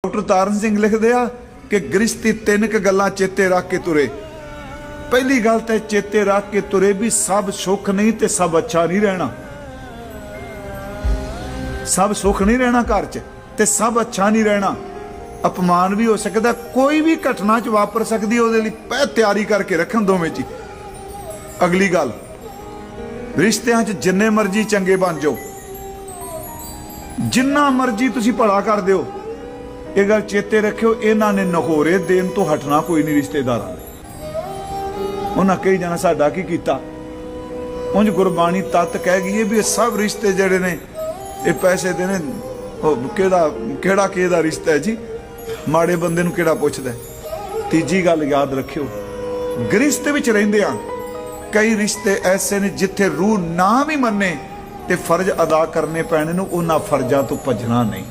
Doctor तारण सिंह लिखते आ कि गृहस्थी तीन क गल्लां चेते रख के तुरे। पहली गल तो चेते रख के तुरे भी सब सुख नहीं ते सब अच्छा नहीं रहना। सब सुख नहीं रहना घर च ते सब अच्छा नहीं रहना। अपमान भी हो सकता, कोई भी घटना च वापर सकती है, उहदे लई पह तैयारी करके रखन दोवें ची। अगली गल, रिश्तियां च जिन्ने मर्जी चंगे बन जाओ, जिन्ना मर्जी तुसी भला कर दिओ, ये गल चेते रखियो, इन्हां ने नहोरे देन तो हटना कोई नहीं रिश्तेदारां ने। उन्हां कही जाना साडा की कीता। उंज गुरबाणी तत्त कह गई है भी सब रिश्ते जिहड़े ने ये पैसे दे ने, किहड़ा किहदा रिश्ता है जी, माड़े बंदे नूं किहड़ा पुछदा है। तीजी गल याद रखियो, गृहस्थ विच रहिंदिआं कई रिश्ते ऐसे ने जिथे रूह ना भी मन्ने ते फर्ज अदा करने पैणे नूं, उन्हां फर्जां तो भजना नहीं।